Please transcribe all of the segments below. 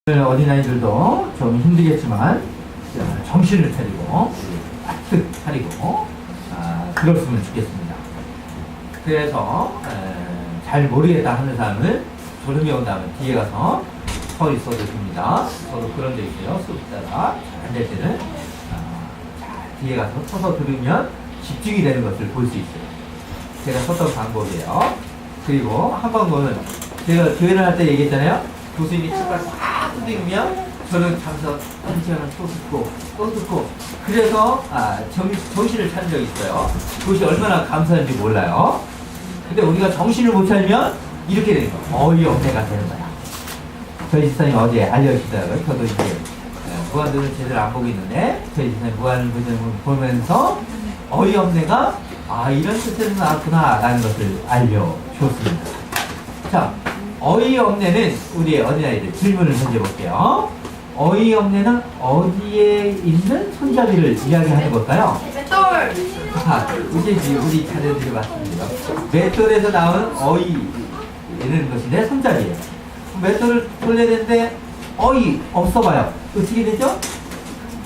어린아이들도 좀 힘들겠지만 정신을 차리고 바짝 차리고 들었으면 좋겠습니다. 그래서 잘 모르겠다 하는 사람은 졸음이 온다면 뒤에 가서 서 있어도 됩니다. 저도 그런 데 있어요. 수업 듣다가 잘 안 될 때는 뒤에 가서 서서 들으면 집중이 되는 것을 볼 수 있어요. 제가 썼던 방법이에요. 그리고 한 방법은 제가 교회를 할 때 얘기했잖아요. 교수님이 책을 꽉 뜯으면 저는 잠서 한 시간을 또 듣고 또 듣고 그래서 정신을 차린 적이 있어요. 그것이 얼마나 감사한지 몰라요. 근데 우리가 정신을 못 차리면 이렇게 되는 거예요. 어이없네가 되는 거야. 저희 집사님 어제 알려주시더라고요. 저도 이제 무한도를 제대로 안 보고 있는데 저희 집사님 무한을 보면서 어이없네가 이런 뜻에서 나왔구나 라는 것을 알려줬습니다. 자, 어이없네는 우리의 어린아이들 질문을 던져볼게요. 어이없네는 어디에 있는 손잡이를 이야기하는 걸까요? 맷돌! 우리 자녀들이 맞습니다. 맷돌에서 나온 어이라는 것인데 손잡이에요. 맷돌을 돌려야 되는데 어이 없어봐요. 어떻게 되죠?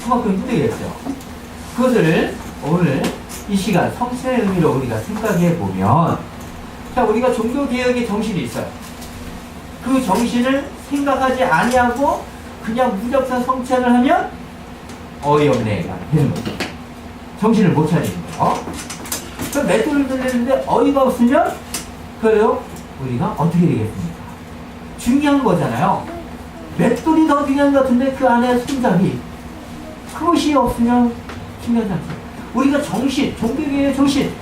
그만큼 힘들겠죠. 그것을 오늘 이 시간 성신의 의미로 우리가 생각해 보면, 자, 우리가 종교개혁의 정신이 있어요. 그 정신을 생각하지 아니하고 그냥 무작정 성찬을 하면 어이없네가 되는 거죠. 정신을 못 차리는 거예요. 그럼 맷돌을 들리는데 어이가 없으면 그래요 우리가 어떻게 되겠습니까? 중요한 거잖아요. 맷돌이 더 중요한 것 같은데 그 안에 손잡이 그것이 없으면 중요하지 않죠. 우리가 정신, 종교개혁의 정신,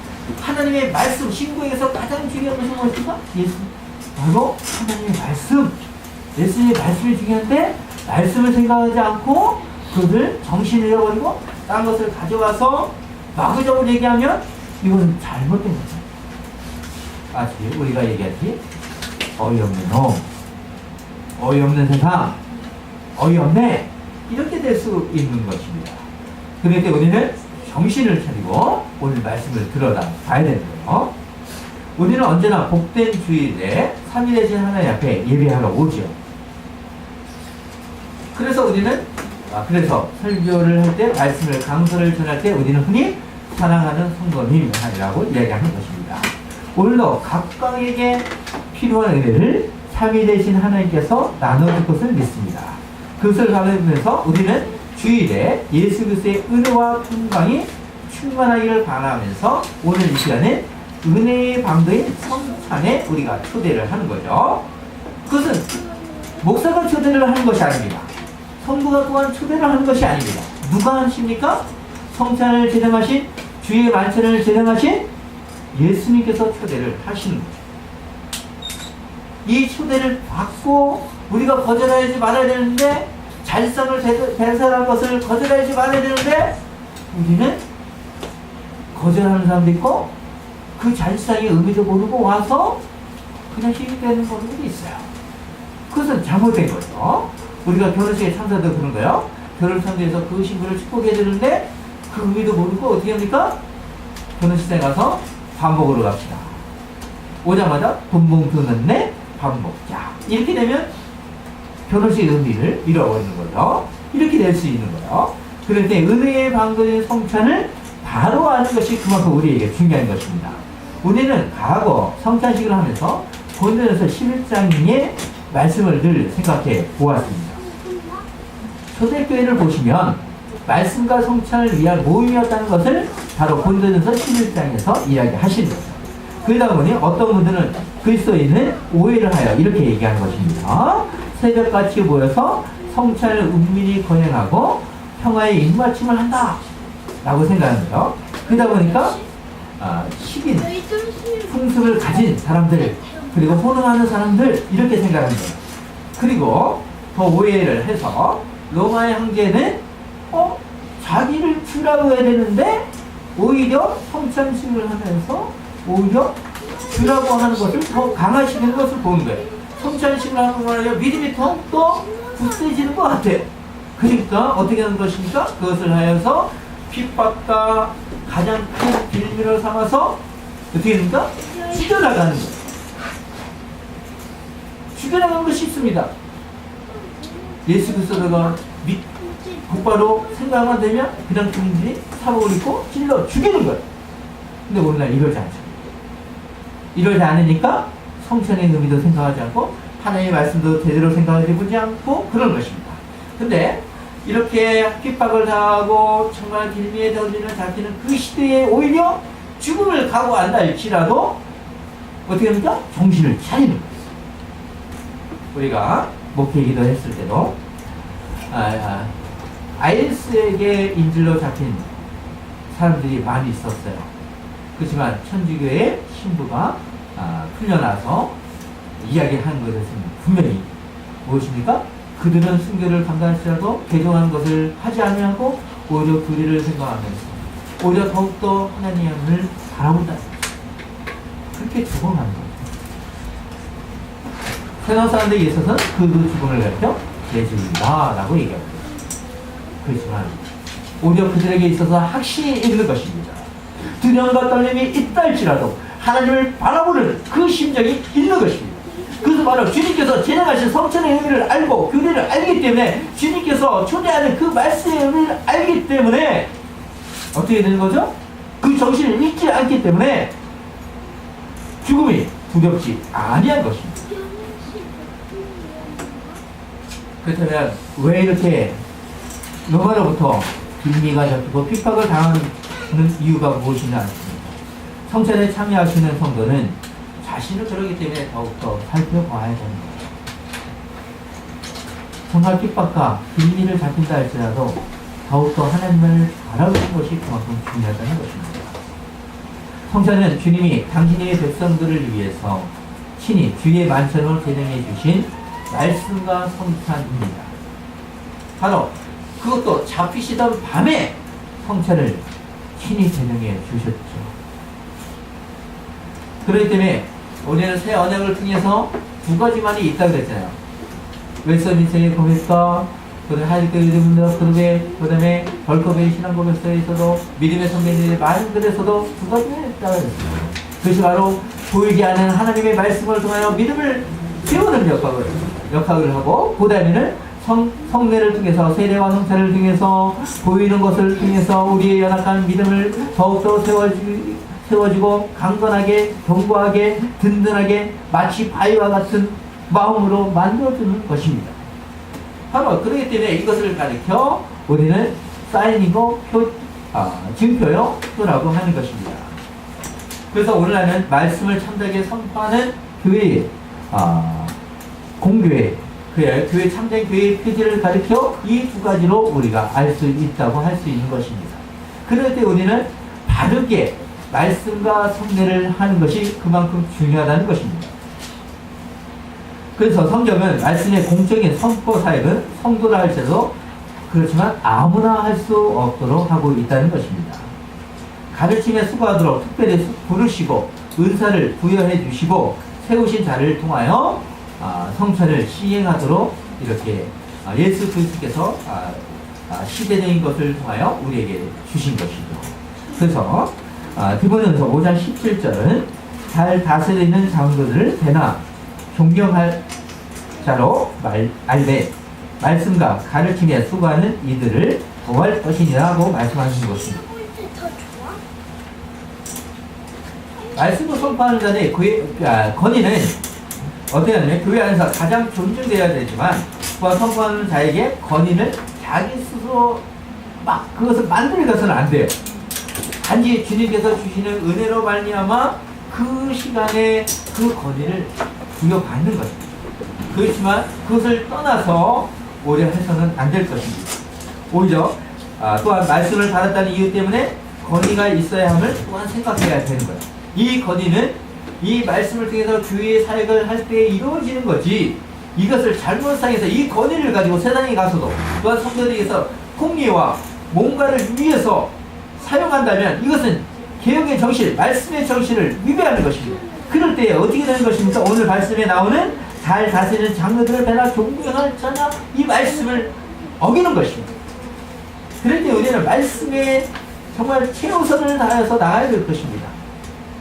하나님의 말씀, 신구에서 가장 중요한 것은 무엇입니까? 예수. 바로 하나님의 말씀. 예수님의 말씀이 중요한데 말씀을 생각하지 않고 그것을 정신을 잃어버리고 다른 것을 가져와서 마구잡으로 얘기하면 이것은 잘못된 거죠. 아시죠? 우리가 얘기하지 어이없는 놈, 어이없는 세상, 어이없네 이렇게 될 수 있는 것입니다. 그런데 우리는 정신을 차리고 오늘 말씀을 들어다 봐야 되는 거예요. 우리는 언제나 복된 주일에 삼위되신 하나님 앞에 예배하러 오죠. 그래서 우리는 그래서 설교를 할 때 말씀을 강서를 전할 때 우리는 흔히 사랑하는 성도님이라고 이야기하는 것입니다. 오늘도 각각에게 필요한 은혜를 삼위되신 하나님께서 나눠줄 것을 믿습니다. 그것을 바라보면서 우리는 주일에 예수 그리스도의 은혜와 평강이 충만하기를 바라면서 오늘 이 시간에 은혜의 방도인 성찬에 우리가 초대를 하는 거죠. 그것은 목사가 초대를 하는 것이 아닙니다. 성부가 또한 초대를 하는 것이 아닙니다. 누가 하십니까? 성찬을 제정하신 주의 만찬을 제정하신 예수님께서 초대를 하시는 거죠. 이 초대를 받고 우리가 거절하지 말아야 되는데 잘상을 배설한 것을 거절하지 말아야 되는데 우리는 거절하는 사람도 있고 그 잘상의 의미도 모르고 와서 그냥 힘이 되는 경우도 있어요. 그것은 잘못된 거죠. 우리가 결혼식에 참석도 그런 거예요. 결혼 참석에서 그 신부를 축복해야 되는데 그 의미도 모르고 어떻게 합니까? 결혼식장에 가서 밥 먹으러 갑시다. 오자마자 돈 봉투 넣네 밥 먹자. 이렇게 되면 결혼식 의미를 잃어버리는 거죠. 이렇게 될 수 있는 거예요. 그럴 때 은혜의 방도인 성찬을 바로 아는 것이 그만큼 우리에게 중요한 것입니다. 우리는 과거 성찬식을 하면서 본전에서 11장의 말씀을 늘 생각해 보았습니다. 초대교회를 보시면 말씀과 성찬을 위한 모임이었다는 것을 바로 본전에서 11장에서 이야기하시는 거죠. 그러다 보니 어떤 분들은 그리스도인은 오해를 하여 이렇게 얘기하는 것입니다. 새벽같이 모여서 성찬을 은밀히 거행하고 평화의 입맞춤을 한다 라고 생각하는 거예요. 그러다 보니까 식인, 풍습을 가진 사람들 그리고 호능하는 사람들 이렇게 생각하는 거예요. 그리고 더 오해를 해서 로마의 황제는 자기를 주라고 해야 되는데 오히려 성찬식을 하면서 오히려 주라고 하는 것을 더 강화시키는 것을 보는 거예요. 성찬식을 하는 거라며 믿음이 더욱더 굳세지는 것 같아요. 그러니까 어떻게 하는 것입니까? 그것을 하여서 핍박과 가장 큰 빌미를 삼아서 어떻게 됩니까? 죽여나가는 거예요. 죽여나가는 것이 있습니다. 예수 그리스도가 곧바로 생각만 되면 그냥 주민들이 사복을 입고 찔러 죽이는 거예요. 근데 오늘날 이러지 않죠. 이러지 않으니까 성천의 의미도 생각하지 않고 하나님의 말씀도 제대로 생각하지 보지 않고 그런 것입니다. 근데 이렇게 핍박을 당하고 정말 길미에 던지는 잡히는 그 시대에 오히려 죽음을 각오한다 할지라도 어떻게 합니까? 정신을 차리는 거예요. 우리가 목회 기도했을 때도 IS에게 인질로 잡힌 사람들이 많이 있었어요. 그렇지만 천주교의 신부가 풀려나서 이야기하는 것은 분명히 무엇입니까? 그들은 순교를 감당할지라도 개종한 것을 하지 않으려고 오히려 교리를 생각하면서 오히려 더욱더 하나님을 바라본다. 그렇게 죽어가는 거예요. 세상 사람들에 있어서는 그 죽음을 가르쳐 예수이다 라고 얘기합니다. 그렇지만 오히려 그들에게 있어서 확신이 있는 것입니다. 두려움과 떨림이 있다 할지라도 하나님을 바라보는 그 심정이 있는 것입니다. 그래서 바로 주님께서 진행하신 성천의 의미를 알고 교리를 알기 때문에 주님께서 초대하는 그 말씀의 의미를 알기 때문에 어떻게 되는 거죠? 그 정신을 잃지 않기 때문에 죽음이 두렵지 아니한 것입니다. 그렇다면 왜 이렇게 로마로부터 빌미가 잡히고 핍박을 당하는 이유가 무엇이냐 했습니다. 성천에 참여하시는 성도는 자신을 그러기 때문에 더욱더 살펴봐야 됩니다. 정말 핍박과 빌미를 잡힌다 할지라도 더욱더 하나님을 바라보는 것이 그만큼 중요하다는 것입니다. 성천은 주님이 당신의 백성들을 위해서 친히 주의 만찬을 제정해 주신 말씀과 성찬입니다. 바로 그것도 잡히시던 밤에 성찬을 친히 제정해 주셨죠. 그렇기 때문에 우리는 새 언약을 통해서 두 가지만이 있다고 그랬잖아요. 웨스트민스터의 고백과 하이드의 이름으로 그 다음에 벌컵의 신앙 고백서에서도 믿음의 선배님의 많은 글에서도 두 가지가 있다고 그랬습니다. 그것이 바로 보이지 않는 하나님의 말씀을 통하여 믿음을 세우는 역할을 하고 그 다음에는 성례를 통해서 세례와 성찬을 통해서 보이는 것을 통해서 우리의 연약한 믿음을 더욱더 세워지고 강건하게 견고하게 든든하게 마치 바위와 같은 마음으로 만들어주는 것입니다. 바로 그렇기 때문에 이것을 가리켜 우리는 사인이고 증표요 표라고 하는 것입니다. 그래서 오늘날은 말씀을 참되게 선포하는 교회 공교회 교회 참된 교회의 표지를 가리켜 이 두 가지로 우리가 알 수 있다고 할 수 있는 것입니다. 그럴 때 우리는 바르게 말씀과 성례를 하는 것이 그만큼 중요하다는 것입니다. 그래서 성경은 말씀의 공적인 선포 사역은 성도라 할지라도 그렇지만 아무나 할 수 없도록 하고 있다는 것입니다. 가르침에 수고하도록 특별히 부르시고 은사를 부여해 주시고 세우신 자를 통하여 성찬을 시행하도록 이렇게 예수 그리스도께서 시대적인 것을 통하여 우리에게 주신 것이죠. 그래서 디모데전서 5장 17절은 잘 다스리는 장로들을 배나 존경할 자로 알되 말씀과 가르침에 수고하는 이들을 도할 것이니라고 말씀하신 것입니다. 말씀을 선포하는 자의 권위는 어떻게 하냐면 교회 안에서 가장 존중되어야 되지만 그와 선포하는 자에게 권위는 자기 스스로 막 그것을 만들어서는 안 돼요. 단지 주님께서 주시는 은혜로 말미암아 그 시간에 그 권위를 부여받는 것입니다. 그렇지만 그것을 떠나서 오래 해서는 안 될 것입니다. 오히려 또한 말씀을 받았다는 이유 때문에 권위가 있어야 함을 또한 생각해야 되는 거예요. 이 권위는 이 말씀을 통해서 교회의 사역을 할 때 이루어지는 거지 이것을 잘못 사용해서 이 권위를 가지고 세상에 가서도 또한 성도들에게서 폭리와 뭔가를 위해서 사용한다면 이것은 개혁의 정신, 말씀의 정신을 위배하는 것입니다. 그럴 때 어떻게 되는 것입니까? 오늘 말씀에 나오는 잘 다스리는 장로들을 배나 존경할 자냐 이 말씀을 어기는 것입니다. 그럴 때 우리는 말씀에 정말 최우선을 다해서 나가야 될 것입니다.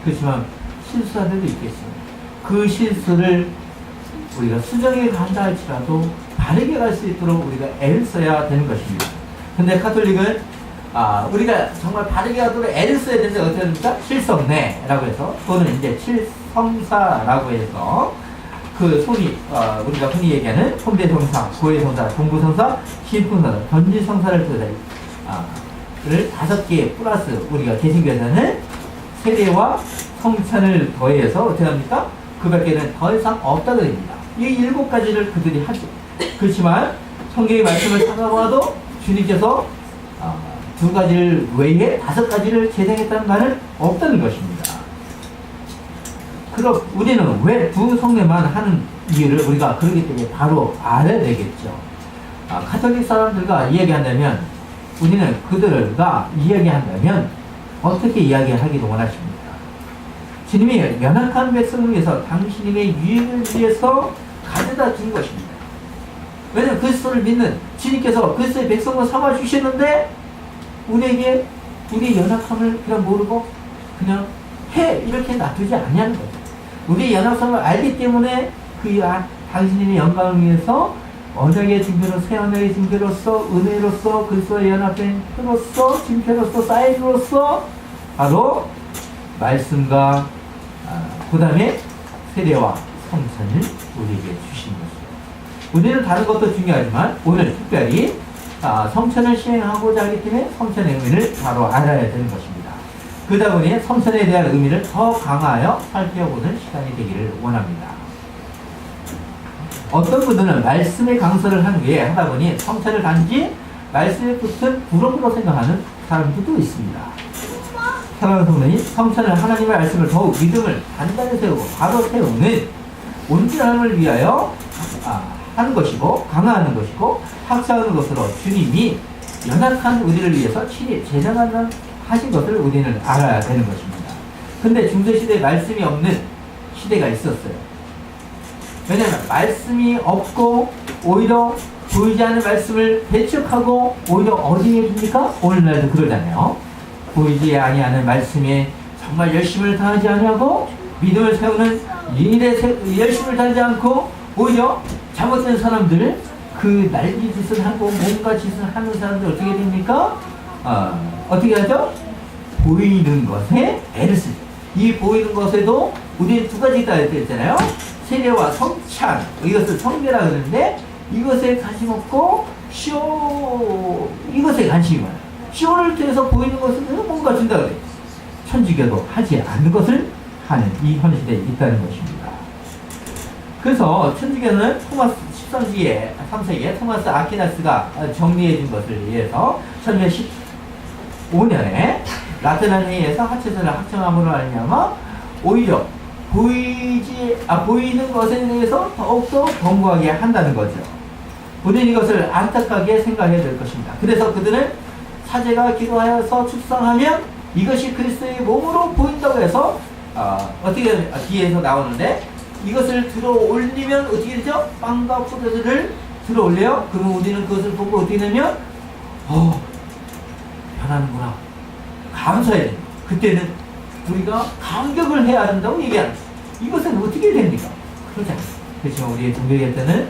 그렇지만 실수하는 데 있겠습니다. 그 실수를 우리가 수정해 간다 할지라도 바르게 갈 수 있도록 우리가 애를 써야 되는 것입니다. 근데 카톨릭은 우리가 정말 바르게 가도록 애를 써야 되는데 어떻게 합니까? 칠성례라고 해서 또는 이제 칠성사라고 해서 그 소위 우리가 흔히 얘기하는 혼대성사, 고해성사, 동부성사, 신풍성사, 전지성사를 를 5개 플러스 우리가 개신교에서는 세례와 성찬을 더해서 어떻게 합니까? 그 밖에는 더 이상 없다고 합니다. 이 7가지를 그들이 하죠. 그렇지만 성경의 말씀을 찾아봐도 주님께서 2가지를 외에 5가지를 제정했다는 말은 없다는 것입니다. 그럼 우리는 왜 2성례만 하는 이유를 우리가 그러기 때문에 바로 알아야 되겠죠. 카톨릭 사람들과 이야기한다면 우리는 그들과 이야기한다면 어떻게 이야기하기를 원하십니까? 주님이 연약한 백성을 위해서 당신의 유익을 위해서 가져다 준 것입니다. 왜냐하면 그리스도를 믿는 주님께서 그리스도의 백성을 삼아주시는데 우리에게 우리의 연약함을 그냥 모르고 그냥 이렇게 놔두지 않냐는 거죠. 우리의 연약함을 알기 때문에 당신의 영광을 위해서 언약의 징표로 새 언약의 징표로서 은혜로서 그리스도의 연합된 표로서 징표로서 사인으로서 바로 말씀과 그 다음에 세례와 성찬을 우리에게 주신 것입니다. 우리는 다른 것도 중요하지만 오늘 특별히 성찬을 시행하고자 하기 때문에 성찬의 의미를 바로 알아야 되는 것입니다. 그러다 보니 성찬에 대한 의미를 더 강하여 살펴보는 시간이 되기를 원합니다. 어떤 분들은 말씀의 강설을 한 후에 하다 보니 성찬을 단지 말씀에 붙은 부록으로 생각하는 사람들도 있습니다. 사랑하는 성도님, 성찬은 하나님의 말씀을 더욱 믿음을 단단히 세우고 바로 세우는 온전함을 위하여 하는 것이고 강화하는 것이고 확장하는 것으로 주님이 연약한 우리를 위해서 친히 제정하신 것을 우리는 알아야 되는 것입니다. 근데 중세시대에 말씀이 없는 시대가 있었어요. 왜냐하면 말씀이 없고 오히려 보이지 않는 말씀을 배척하고 오히려 어디에 줍니까? 오늘날도 그러잖아요. 보이지 아니하는 말씀에 정말 열심을 다하지 않냐고 믿음을 세우는 일에 열심을 다하지 않고 오히려 잘못된 사람들 그 날기 짓을 하고 뭔가 짓을 하는 사람들 어떻게 됩니까? 어떻게 하죠? 보이는 것에 애를 쓰죠. 이 보이는 것에도 우리는 2가지 있다 했잖아요. 세례와 성찬, 이것을 성례라 그러는데 이것에 관심 없고 이것에 관심이 많아요. 쇼를 통해서 보이는 것을 뭔가 준다 그래요. 천주교도 하지 않는 것을 하는 이 현시대에 있다는 것입니다. 그래서 천주교는 토마스 13세기에 토마스 아퀴나스가 정리해 준 것을 위해서 1115년에 라테란 회의에서 하체선을 확정함으로 말미암아 오히려 보이는 것에 대해서 더욱더 권고하게 한다는 거죠. 우리는 이것을 안타깝게 생각해야 될 것입니다. 그래서 그들은 사제가 기도하여서 축상하면 이것이 그리스도의 몸으로 보인다고 해서 어떻게 뒤에서 나오는데 이것을 들어 올리면 어떻게 되죠? 빵과 포도주를 들어 올려요. 그러면 우리는 그것을 보고 어떻게 되면 변하는구나. 감사해야 돼요. 그때는 우리가 감격을 해야 한다고 얘기하는 거예요. 이것은 어떻게 됩니까? 그러지 않아요. 그렇지만 우리의 종교의 때는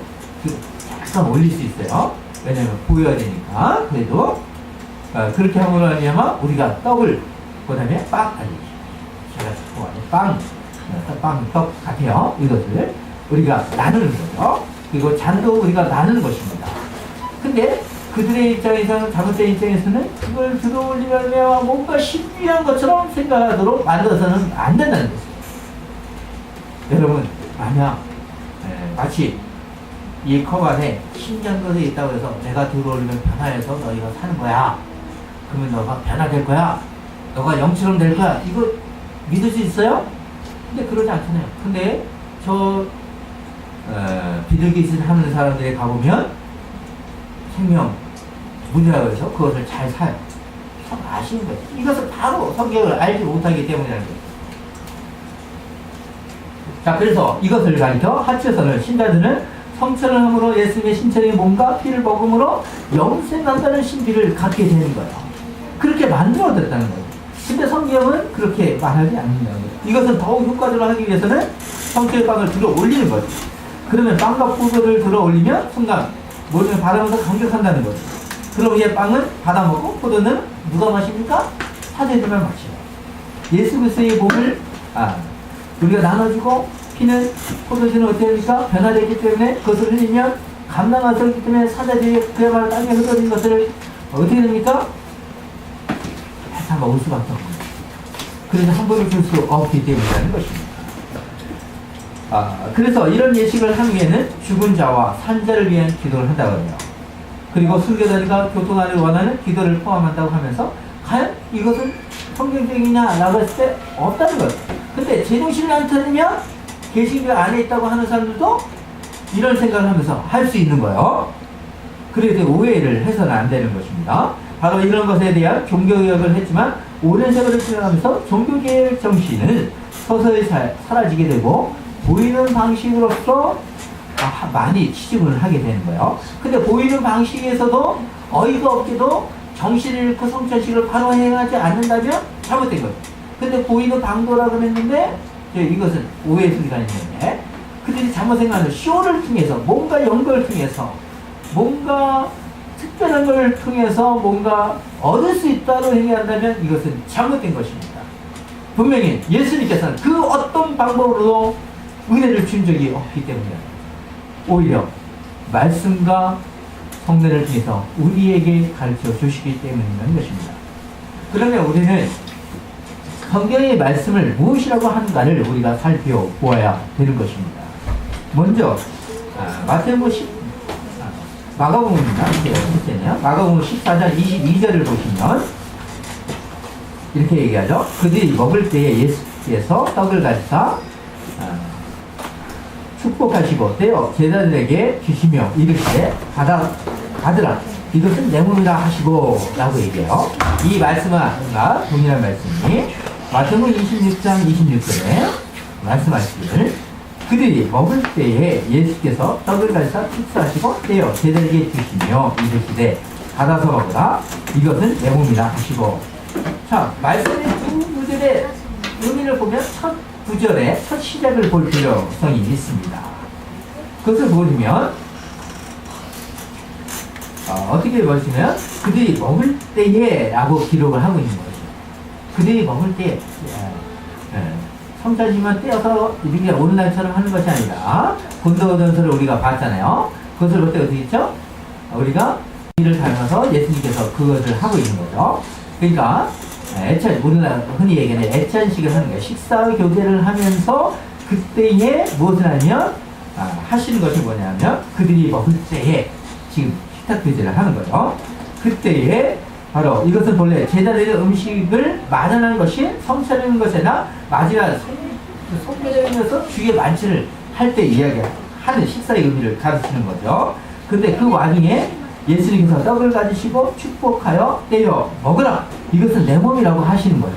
약간 올릴 수 있어요. 왜냐하면 보여야 되니까. 그래도 그렇게 함으로 하면 우리가 떡을 그 다음에 제가 떡 같아요. 이것을 우리가 나누는 거죠. 그리고 잔도 우리가 나누는 것입니다. 근데 그들의 입장에서는 잘못된 입장에서는 그걸 들어올리면 뭔가 신비한 것처럼 생각하도록 만들어서는 안 된다는 거죠. 여러분 만약 마치 이 컵 안에 신기한 것이 있다고 해서 내가 들어올리면 변화해서 너희가 사는 거야. 그러면 너가 변화될 거야. 너가 영처럼 될 거야. 이거 믿을 수 있어요? 근데 그러지 않잖아요. 근데 비둘기짓 하는 사람들에 가보면 생명 문이라고 해서 그것을 잘 사요. 참 아쉬운 거예요. 이것을 바로 성경을 알지 못하기 때문이라는 거예요. 자, 그래서 이것을 가리켜 하체선을 신자들은 성찬을 함으로 예수님의 신체의 몸과 피를 먹음으로 영생한다는 신비를 갖게 되는 거예요. 그렇게 만들어졌다는 거예요. 근데 성경은 그렇게 말하지 않는다는 거예요. 이것은 더욱 효과적으로 하기 위해서는 성체의 빵을 들어 올리는 거죠. 그러면 빵과 포도를 들어 올리면 순간 모르면 바라면서 감격한다는 거죠. 그럼 이 빵은 받아 먹고 포도는 누가 마십니까? 사제들만 마셔요. 예수 그리스도의 몸을 우리가 나눠주고 피는 포도주는 어떻게 됩니까? 변화되기 때문에 그것을 흘리면 감당할 수 없기 때문에 사제들이 그야말로 땅에 흘러진 것을 어떻게 됩니까? 다 먹을 수밖에 없는 거예요. 그래서 한 번에 줄 수 없기 때문이라는 것입니다. 그래서 이런 예식을 하는 후에는 죽은 자와 산자를 위한 기도를 한다고 해요. 그리고 순교자가 교통안을 원하는 기도를 포함한다고 하면서 과연 이것은 성경적이냐라고 했을 때 없다는 거예요. 근데 제정신이 안 차리면 개신교 안에 있다고 하는 사람들도 이런 생각을 하면서 할 수 있는 거예요. 그래서 오해를 해서는 안 되는 것입니다. 바로 이런 것에 대한 종교개혁을 했지만 오랜 세월을 지나가면서 종교개혁 정신은 서서히 사라지게 되고 보이는 방식으로서 많이 취직을 하게 되는 거예요. 근데 보이는 방식에서도 어이가 없게도 정신을 잃고 성찬식을 바로 행하지 않는다면 잘못된 거예요. 근데 보이는 방도라고 했는데 이것은 오해의 소리가 있는데 그들이 잘못 생각하는 쇼를 통해서 뭔가 연구를 통해서 뭔가 특별한 걸 통해서 뭔가 얻을 수 있다고 행위한다면 이것은 잘못된 것입니다. 분명히 예수님께서는 그 어떤 방법으로도 은혜를 준 적이 없기 때문에 오히려 말씀과 성례를 통해서 우리에게 가르쳐 주시기 때문인 것입니다. 그러면 우리는 성경의 말씀을 무엇이라고 하는가를 우리가 살펴보아야 되는 것입니다. 먼저 마태복음 마가복음입니다. 마가복음 14장 22절을 보시면 이렇게 얘기하죠. 그들이 먹을 때에 예수께서 떡을 가지사 축복하시고 떼어 제자들에게 주시며 이르시되 받으라 이것은 내 몸이라 하시고 라고 얘기해요. 이 말씀과 동일한 말씀이 마태복음 26장 26절에 말씀하시기를 그들이 먹을 때에 예수께서 떡을 가지사 축사하시고 떼어 제자들에게 주시며 이르시되 받아서 먹으라 이것은 내 몸이라 하시고. 자, 말씀의 두 구절의 의미를 보면 첫 구절의 첫 시작을 볼 필요성이 있습니다. 그것을 보시면 어떻게 보시면 그들이 먹을 때에 라고 기록을 하고 있는 거죠. 그들이 먹을 때 성찬식만 떼어서 이렇게 오늘날처럼 하는 것이 아니라 고린도전서를 우리가 봤잖아요. 그것을 볼 때 어떻게 했죠? 우리가 이를 닮아서 예수님께서 그것을 하고 있는 거죠. 그러니까 우리가 흔히 얘기하는 애찬식을 하는 거예요. 식사 교제를 하면서 그때에 무엇을 하면 하시는 것이 뭐냐면 그들이 먹을 때에 지금 식탁 교제를 하는 거죠. 그때에 바로 이것은 본래 제자들의 음식을 마련하는 것이 성찬하는 것이나 마지막 성례자에서 주의 만찬을 할 때 이야기하는 식사의 의미를 가르치는 거죠. 근데 그 와중에 예수님께서 떡을 가지시고 축복하여 떼어 먹으라 이것은 내 몸이라고 하시는 거예요.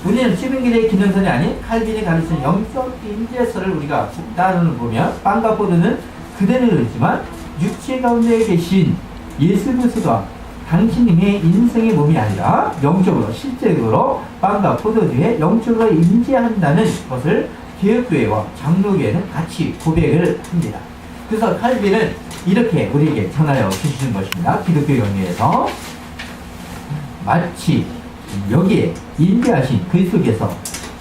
우리는 시민기대의 기념선이 아닌 칼빈이 가르치는 영적 임재설을 우리가 따르는 보면 빵과 포도는 그대로 있지만 육체 가운데 계신 예수 그리스도가 당신님의 인생의 몸이 아니라 영적으로 실제적으로 빵과 포도주에 영적으로 임재한다는 것을 개혁교회와 장로교회는 같이 고백을 합니다. 그래서 칼빈은 이렇게 우리에게 전하여 주시는 것입니다. 기독교 영리에서 마치 여기에 임재하신 그리스도께서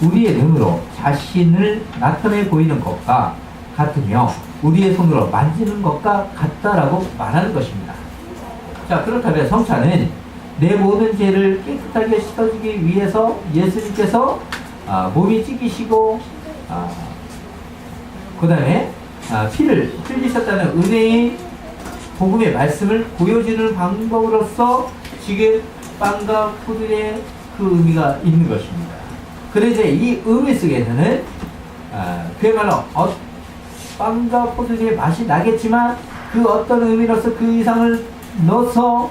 우리의 눈으로 자신을 나타내 보이는 것과 같으며 우리의 손으로 만지는 것과 같다라고 말하는 것입니다. 자, 그렇다면 성찬은 내 모든 죄를 깨끗하게 씻어주기 위해서 예수님께서 몸이 찢기시고 그 다음에 피를 흘리셨다는 은혜의 복음의 말씀을 보여주는 방법으로서 지금 빵과 포도의 그 의미가 있는 것입니다. 그래서 이 의미 속에서는 그야말로 빵과 포도주의 맛이 나겠지만 그 어떤 의미로서 그 이상을 넣어서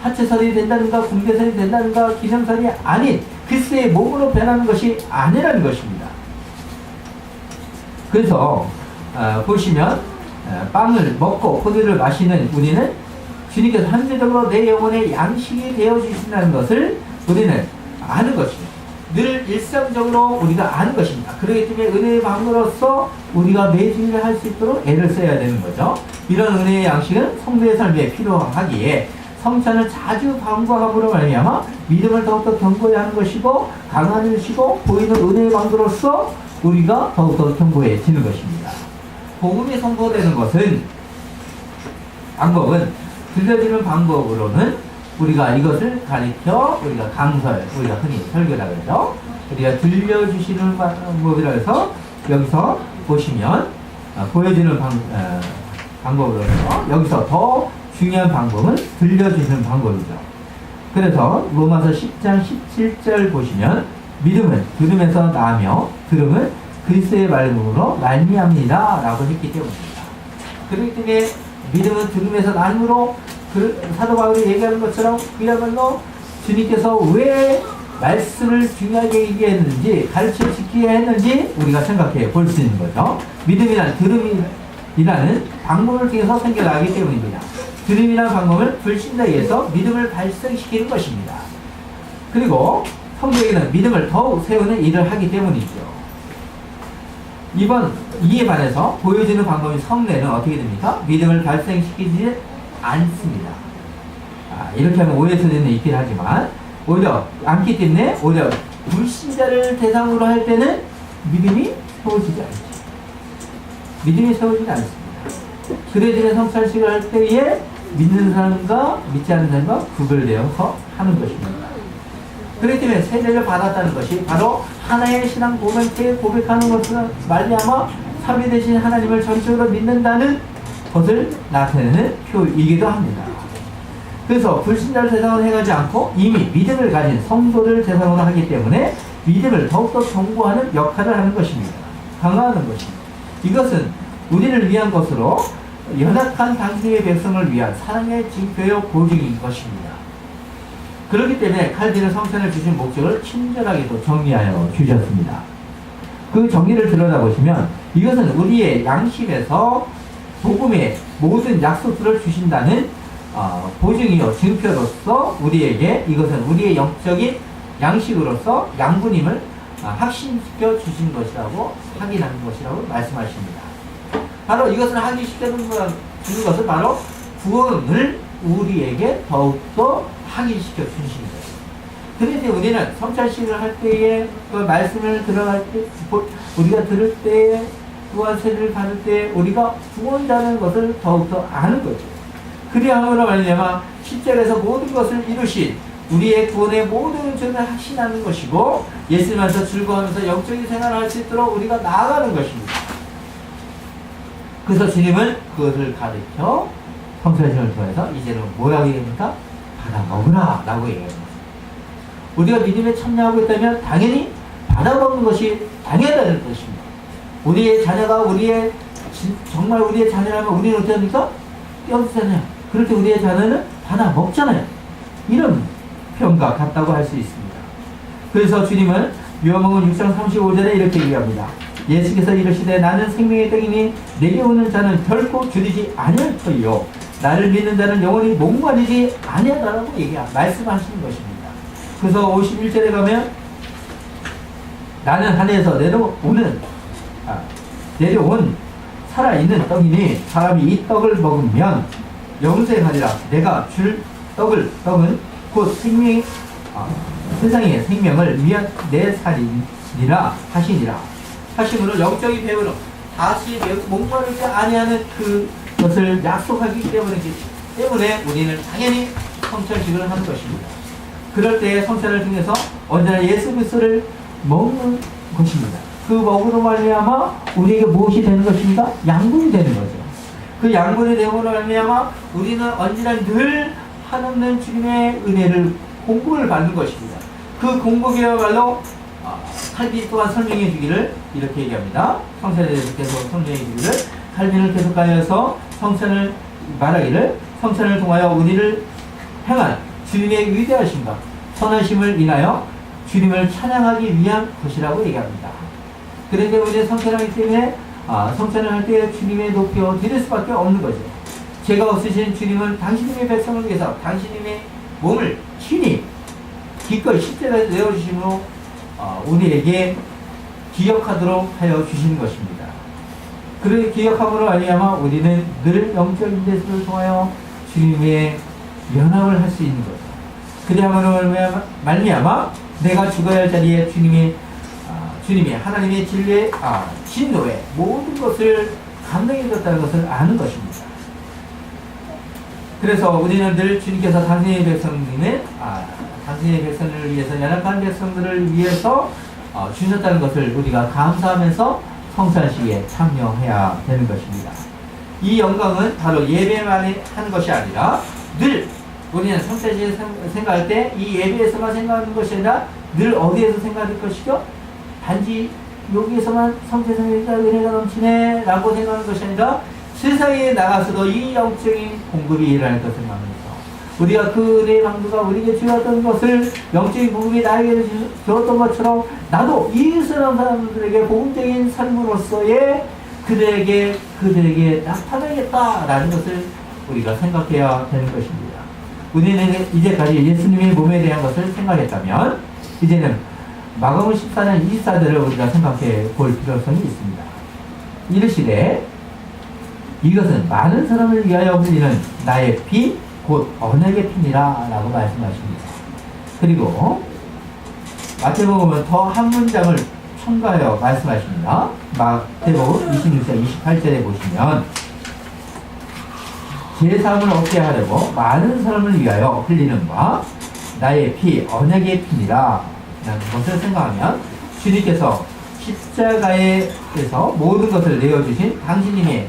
하체설이 된다든가 군대설이 된다든가 기념설이 아닌 그리스도의 몸으로 변하는 것이 아니라는 것입니다. 그래서 보시면 빵을 먹고 포도를 마시는 우리는 주님께서 한제적으로 내 영혼의 양식이 되어주신다는 것을 우리는 아는 것입니다. 늘 일상적으로 우리가 아는 것입니다. 그렇기 때문에 은혜의 방으로서 우리가 매주일 할 수 있도록 애를 써야 되는 거죠. 이런 은혜의 양식은 성도의 삶에 필요하기에 성찬을 자주 방구함으로 말미암아 믿음을 더욱더 견고히 하는 것이고 강화하시고 보이는 은혜의 방도로서 우리가 더욱더 견고해지는 것입니다. 복음이 선포되는 것은 방법은 들려지는 방법으로는 우리가 이것을 가리켜 우리가 강설, 우리가 흔히 설교라 그러죠. 우리가 들려주시는 방법이라 해서 여기서 보시면 보여주는 방법으로서 여기서 더 중요한 방법은 들려주시는 방법이죠. 그래서 로마서 10장 17절 보시면 믿음은 들음에서 나며 들음은 그리스도의 말씀으로 말미암니다 라고 했기 때문입니다. 그렇기 때문에 믿음은 들음에서 남으로 사도 바울이 얘기하는 것처럼 그야말로 주님께서 왜 말씀을 중요하게 얘기했는지 가르쳐 지키게 했는지 우리가 생각해 볼 수 있는 거죠. 믿음이란 들음이라는 방법을 통해서 생겨나기 때문입니다. 들음이라는 방법은 불신자에 의해서 믿음을 발생시키는 것입니다. 그리고 성도에게는 믿음을 더욱 세우는 일을 하기 때문이죠. 이에 반해서 보여지는 방법인 성례는 어떻게 됩니까? 믿음을 발생시키지 않습니다. 이렇게 하면 오해의 소지는 있긴 하지만 오히려 않기 때문에 오히려 불신자를 대상으로 할 때는 믿음이 세워지지 않죠. 믿음이 세워지지 않습니다. 그래서 성찬식을 할 때에 믿는 사람과 믿지 않는 사람과 구별되어서 하는 것입니다. 그렇기 때문에 세례를 받았다는 것이 바로 하나의 신앙 고백에 고백하는 것을 말미암아 사비 되신 하나님을 전적으로 믿는다는 것을 나타내는 표이기도 합니다. 그래서 불신자를 대상으로 해가지 않고 이미 믿음을 가진 성도를 대상으로 하기 때문에 믿음을 더욱더 견고하는 역할을 하는 것입니다. 강화하는 것입니다. 이것은 우리를 위한 것으로 연약한 당신의 백성을 위한 사랑의 징표요 보증인 것입니다. 그렇기 때문에 칼빈은 성찬을 주신 목적을 친절하게도 정리하여 주셨습니다. 그 정리를 들여다보시면 이것은 우리의 양심에서 복음의 모든 약속들을 주신다는 보증이요 증표로서 우리에게 이것은 우리의 영적인 양식으로서 양분임을 확신시켜 주신 것이라고 확인하는 것이라고 말씀하십니다. 바로 이것을 확인시켜 주는 것은 바로 구원을 우리에게 더욱더 확인시켜 주신 거예요. 그런데 우리는 성찬식을 할 때에 그 말씀을 들어갈 때 우리가 들을 때 또한 세례를 받을 때 우리가 구원자는 것을 더욱더 아는 거죠. 그리함으로 말미암아 10절에서 모든 것을 이루신 우리의 구원의 모든 은총을 확신하는 것이고 예수님께서 즐거워하면서 영적인 생활을 할 수 있도록 우리가 나아가는 것입니다. 그래서 주님은 그것을 가르쳐 성찬식을 통해서 이제는 뭐라고 얘기합니까? 받아 먹으라 라고 얘기합니다. 우리가 믿음에 참여하고 있다면 당연히 받아 먹는 것이 당연하다는 것입니다. 우리의 자녀가 정말 우리의 자녀라면 우리는 어떻게 합니까? 떼어주잖아요. 그럴 때 우리의 자녀는 받아 먹잖아요. 이런 표현과 같다고 할 수 있습니다. 그래서 주님은 요한복음 6장 35절에 이렇게 얘기합니다. 예수께서 이르시되 나는 생명의 떡이니 내게 오는 자는 결코 줄이지 아니할 터이요 나를 믿는 자는 영원히 목마르지 아니하다라고 말씀하시는 것입니다. 그래서 51절에 가면 나는 하늘에서 내려온 살아있는 떡이니 사람이 이 떡을 먹으면 영생하리라. 내가 줄 떡은 곧 세상의 생명을 위한 내 살이니라 하심으로 영적인 배우는 다시 목마르지 아니하는 그것을 약속하기 때문에 우리는 당연히 성찬식을 하는 것입니다. 그럴 때 성찬을 통해서 언제나 예수 그리스도를 먹는 것입니다. 그 먹으로 말미암아 우리에게 무엇이 되는 것입니까? 양분이 되는 거죠. 그 양분이 되므로 말미암아 우리는 언제나 늘 한없는 주님의 은혜를 공급을 받는 것입니다. 그 공급이야말로 칼빈 또한 설명해 주기를 이렇게 얘기합니다. 성찬에 대해서 계속 설명해 주기를 칼빈을 계속하여서 성찬을 말하기를 성찬을 통하여 우리를 향한 주님의 위대하심과 선하심을 인하여 주님을 찬양하기 위한 것이라고 얘기합니다. 그런데 우리는 성찬하기 때문에 성찬을 할 때 주님의 높여 드릴 수밖에 없는 거죠. 죄가 없으신 주님은 당신님의 백성을 위해서 당신님의 몸을 친히 기꺼이 십자가에 내어주심으로 우리에게 기억하도록 하여 주시는 것입니다. 그를 기억함으로 말미암아 우리는 늘 영적인 데서를 통하여 주님의 연합을 할 수 있는 거죠. 그리함으로 말미암아 내가 죽어야 할 자리에 주님이 하나님의 진노의 모든 것을 감당해 줬다는 것을 아는 것입니다. 그래서 우리는 늘 주님께서 당신의 백성을 위해서, 연약한 백성들을 위해서 주셨다는 것을 우리가 감사하면서 성찬식에 참여해야 되는 것입니다. 이 영광은 바로 예배만 하는 것이 아니라 늘 우리는 성찬식을 생각할 때 이 예배에서만 생각하는 것이 아니라 늘 어디에서 생각할 것이죠? 단지 여기에서만 성찬식에서 은혜가 넘치네 라고 생각하는 것이 아니라 세상에 나가서도 이 영적인 공급이 일어날 것을 생각하면서 우리가 그 은혜의 방주가 우리에게 주었던 것을 영적인 복음이 나에게 주었던 것처럼 나도 이 사람들에게 복음적인 삶으로서의 그들에게 나타나겠다라는 것을 우리가 생각해야 되는 것입니다. 우리는 이제까지 예수님의 몸에 대한 것을 생각했다면 이제는 마가복음 14장 24절을 우리가 생각해 볼 필요성이 있습니다. 이르시되 이것은 많은 사람을 위하여 흘리는 나의 피 곧 언약의 피니라 라고 말씀하십니다. 그리고 마태복음은 더 한 문장을 첨가하여 말씀하십니다. 마태복음 26장 28절에 보시면 제3을 얻게 하려고 많은 사람을 위하여 흘리는 바 나의 피 언약의 피니라 라는 것을 생각하면 주님께서 십자가에서 모든 것을 내어주신 당신님의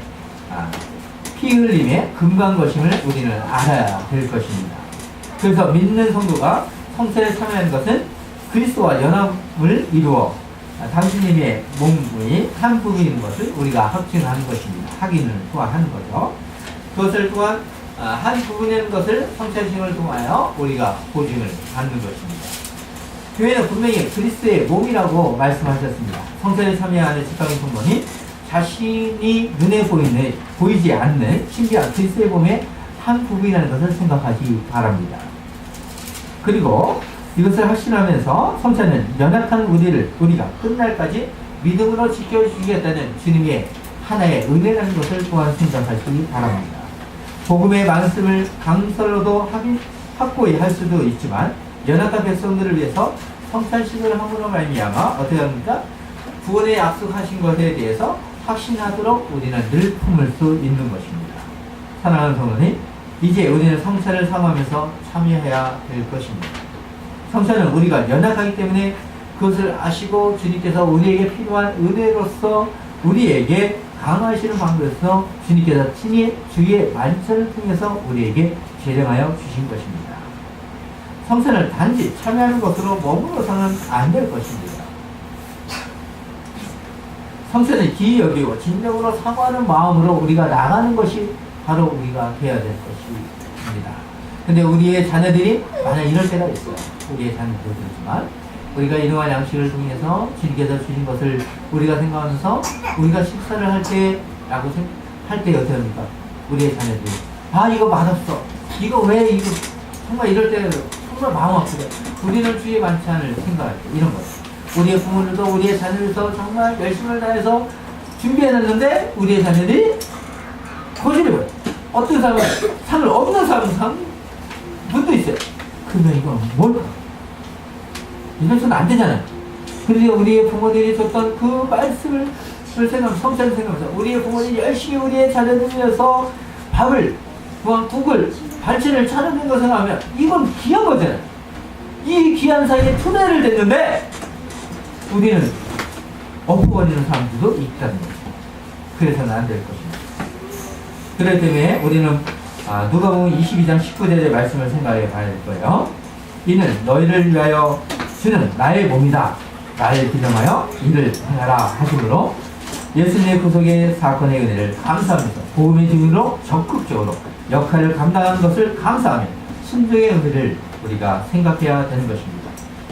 피 흘림의 근간 것임을 우리는 알아야 될 것입니다. 그래서 믿는 성도가 성찬에 참여하는 것은 그리스도와 연합을 이루어 당신님의 몸의 한 부분인 것을 우리가 확증하는 것입니다. 확인을 또한 하는 거죠. 그것을 또한 한 부분인 것을 성찬식을 통하여 우리가 보증을 받는 것입니다. 교회는 분명히 그리스도의 몸이라고 말씀하셨습니다. 성찬에 참여하는 직방인 성도는 자신이 눈에 보이지 않는 신비한 그리스도의 몸의 한 부분이라는 것을 생각하시 바랍니다. 그리고 이것을 확신하면서 성찬은 연약한 우리가 끝날까지 믿음으로 지켜주시겠다는 주님의 하나의 은혜라는 것을 또한 생각하시기 바랍니다. 복음의 말씀을 강설로도 확고히 할 수도 있지만 연약한 백성들을 위해서 성찬식을 함으로 말미암아 어떻게 합니까? 구원에 약속하신 것에 대해서 확신하도록 우리는 늘 품을 수 있는 것입니다. 사랑하는 성도님, 이제 우리는 성찬을 삼으면서 참여해야 될 것입니다. 성찬은 우리가 연약하기 때문에 그것을 아시고 주님께서 우리에게 필요한 은혜로서 우리에게 강하시는 방법에서 주님께서 친히 주의 만찬을 통해서 우리에게 제정하여 주신 것입니다. 성찬을 단지 참여하는 것으로 머물러서는 안 될 것입니다. 성찬을 기이 여기고 진정으로 사모하는 마음으로 우리가 나가는 것이 바로 우리가 해야 될 것입니다. 근데 우리의 자녀들이 만약 이럴 때가 있어요. 우리의 자녀들이지만 우리가 이러한 양식을 통해서 주님께서 주신 것을 우리가 생각하면서 우리가 식사를 할 때 어떻게 합니까? 우리의 자녀들이 이거 맛없어. 이거 왜 이거 정말 이럴 때 정말 마음 아프다. 우리는 주의 만찬을 생각할 때 이런 거예요. 우리의 부모들도 우리의 자녀들도 정말 열심을 다해서 준비해놨는데 우리의 자녀들이 거짓말을 어떤 사람은 상을 없는 사람은 분도 있어요. 그러면 이건 뭘까? 이래서는 안 되잖아요. 그래서 우리의 부모들이 줬던 그 말씀을 성찬을 생각하면서 우리의 부모들이 열심히 우리의 자녀들 위해서 밥을, 국을, 반찬을 차려낸 것을 하면 이건 귀한 거잖아요. 이 귀한 사이에 투대를 댔는데 우리는 엎어버리는 사람들도 있다는 거죠. 그래서는 안 될 것입니다. 그렇기 때문에 우리는 누가복음 22장 19절의 말씀을 생각해 봐야 될 거예요. 이는 너희를 위하여 주는 나의 몸이다. 나를 기념하여 이를 행하라 하심으로 예수님의 구속의 사건의 은혜를 감사하면서 복음의 증인으로 적극적으로 역할을 감당하는 것을 감사하며 순종의 의미를 우리가 생각해야 되는 것입니다.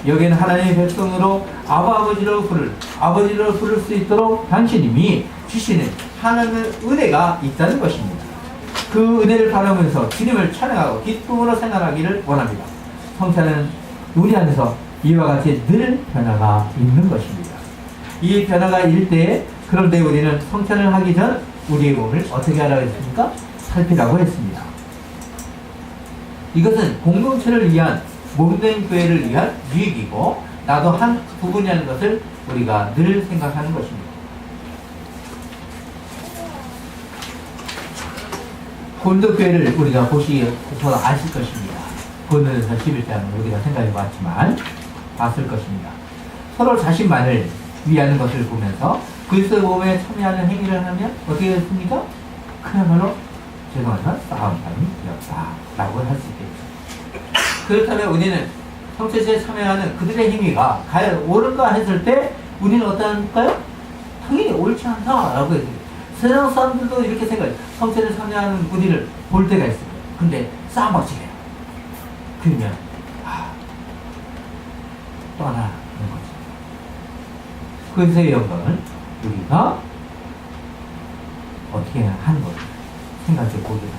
여기에는 하나님의 백성으로 아버지로 부를 수 있도록 당신님이 주시는 하나님의 은혜가 있다는 것입니다. 그 은혜를 바라면서 주님을 찬양하고 기쁨으로 생활하기를 원합니다. 성찬은 우리 안에서 이와 같이 늘 변화가 있는 것입니다. 이 변화가 일 때 그런데 우리는 성찬을 하기 전 우리의 몸을 어떻게 하라고 했습니까? 살피라고 했습니다. 이것은 공동체를 위한 몸된 교회를 위한 유익이고 나도 한 부분이라는 것을 우리가 늘 생각하는 것입니다. 고린도 교회를 우리가 보시고 아실 것입니다. 고린도전서 11장을 우리가 생각해 봤을 것입니다. 서로 자신만을 위하는 것을 보면서 그리스도의 몸에 참여하는 행위를 하면 어떻게 됐습니까? 그야말로 죄송하지만 싸움감이 되었다 라고 할 수 있겠죠. 그렇다면 우리는 성체제에 참여하는 그들의 행위가 과연 옳은가 했을 때 우리는 어떨까요? 당연히 옳지 않다 라고 해요. 세상 사람들도 이렇게 생각해요. 성체제에 참여하는 우리를 볼 때가 있어요. 근데 싸움박치게 해요. 그러면 떠나는 거죠. 그리스도의 영광을 우리가 어떻게 하는 것을 생각해 보게 됩니다.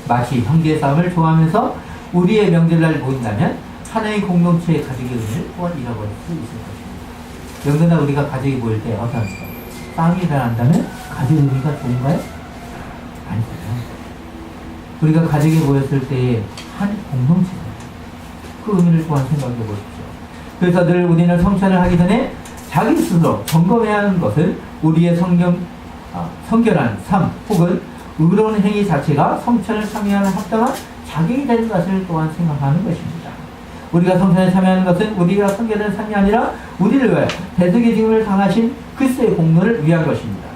마치 형제 싸움을 좋아하면서 우리의 명절날 모인다면 하나의 공동체의 가족의 의미를 또한 잃어버릴 수 있을 것입니다. 명절날 우리가 가족이 모일 때 어떻습니까? 싸움이 일어난다면 가족의 의미가 좋은가요? 아니잖아요. 우리가 가족이 모였을 때의 한 공동체입니다. 그 의미를 또한 생각해 보십시오. 그래서 늘 우리는 성찬을 하기 전에 자기 스스로 점검해야 하는 것은 우리의 성결한 삶 혹은 의로운 행위 자체가 성찬을 참여하는 합당한 자격이 되는 것을 또한 생각하는 것입니다. 우리가 성찬에 참여하는 것은 우리가 성결한 삶이 아니라 우리를 위하여 대속의 죽음을 당하신 그리스도의 공로를 위한 것입니다.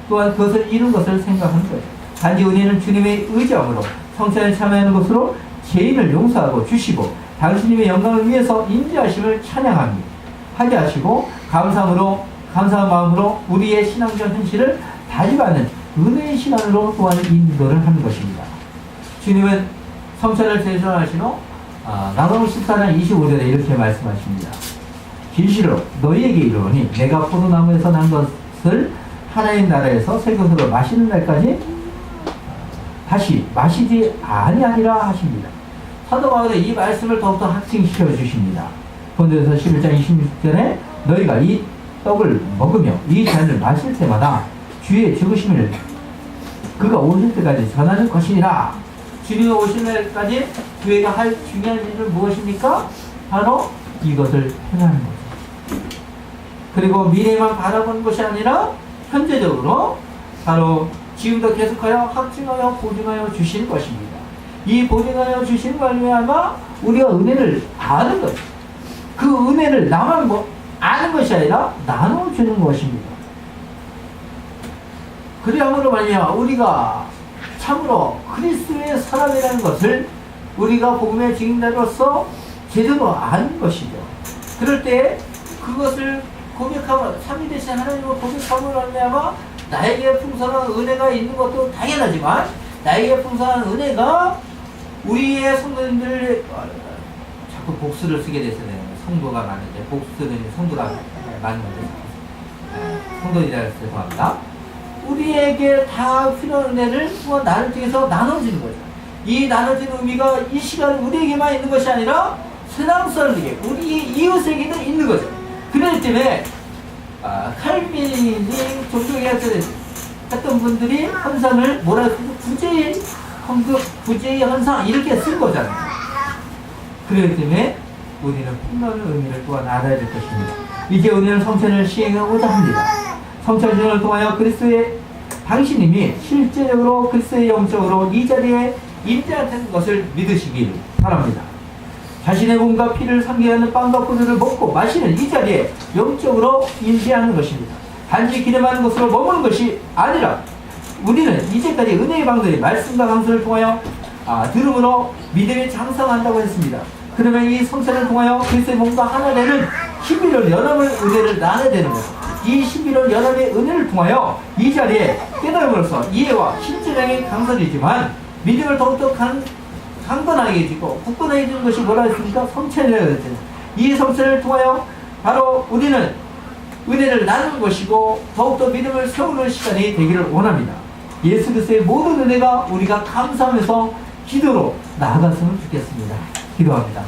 또한 그것을 이룬 것을 생각하는 거죠. 단지 우리는 주님의 의지함으로 성찬에 참여하는 것으로 죄인을 용서하고 주시고 당신님의 영광을 위해서 인자하심을 찬양하게 하시고 감사한 마음으로 우리의 신앙적 현실을 다짐하는 은혜의 시간으로 또한 인도를 하는 것입니다. 주님은 성찬을 제정하신 후 나가복 14장 25절에 이렇게 말씀하십니다. 진실로 너희에게 이르노니 내가 포도나무에서 난 것을 하나님 나라에서 새 것으로 마시는 날까지 다시 마시지 아니하리라 하십니다. 사도 바울의 이 말씀을 더욱더 확증시켜 주십니다. 고린도전서 11장 26절에 너희가 이 떡을 먹으며 이 잔을 마실 때마다 주의 죽으심을 그가 오실 때까지 전하는 것이니라. 주님이 오실 날까지 교회가 할 중요한 일은 무엇입니까? 바로 이것을 행하는 거죠. 그리고 미래만 바라보는 것이 아니라 현재적으로 바로 지금도 계속하여 확증하여 보증하여 주실 것입니다. 이 보증하여 주신 말미암아 우리가 은혜를 아는 것, 그 은혜를 나만 아는 것이 아니라 나눠주는 것입니다. 그리함으로 말미암아 우리가 참으로 그리스도의 사람이라는 것을 우리가 복음의 증인자로서 제대로 아는 것이죠. 그럴 때 그것을 고백하고 삼위 되신 하나님을 고백함으로 말미암아 나에게 풍성한 은혜가 있는 것도 당연하지만 나에게 풍성한 은혜가 우리의 성도님들 자꾸 복수를 쓰게 돼서 성도가 많은데 복수는 성도가 많은데 성도이라 죄송합니다. 우리에게 다 필요한 은혜를 또한 나를 통해서 나눠주는 거죠. 이 나눠주는 의미가 이 시간 우리에게만 있는 것이 아니라 세상 사람들에게 우리 이웃에게도 있는 거죠. 그렇기 때문에 칼빈이 종교개혁을 했던 분들이 현상을 뭐라 해서 부재의 현상 이렇게 쓴 거잖아요. 그렇기 때문에 우리는 풍성한 의미를 또한 알아야 될 것입니다. 이제 우리는 성찬을 시행하고자 합니다. 성찬을 통하여 그리스도의 당신님이 실제적으로 그리스도의 영적으로 이 자리에 임재하는 것을 믿으시길 바랍니다. 자신의 몸과 피를 상기하는 빵과 포도를 먹고 마시는 이 자리에 영적으로 임재하는 것입니다. 단지 기대하는 것으로 머무는 것이 아니라 우리는 이제까지 은혜의 방들이 말씀과 강서를 통하여 들음으로 믿음이 장성한다고 했습니다. 그러면 이 성찬을 통하여 그리스도의 몸과 하나 되는 11월 연합의 은혜를 나눠야 되는 거죠. 이 11월 연합의 은혜를 통하여 이 자리에 깨달음으로써 이해와 신체적인 강설이지만 믿음을 더욱더 강건하게 해주고 굳건하게 해주는 것이 뭐라 했습니까? 성찬이라고 했잖아요. 이 성찬을 통하여 바로 우리는 은혜를 나누는 것이고 더욱더 믿음을 세우는 시간이 되기를 원합니다. 예수 그리스도의 모든 은혜가 우리가 감사하면서 기도로 나아갔으면 좋겠습니다. 기도합니다.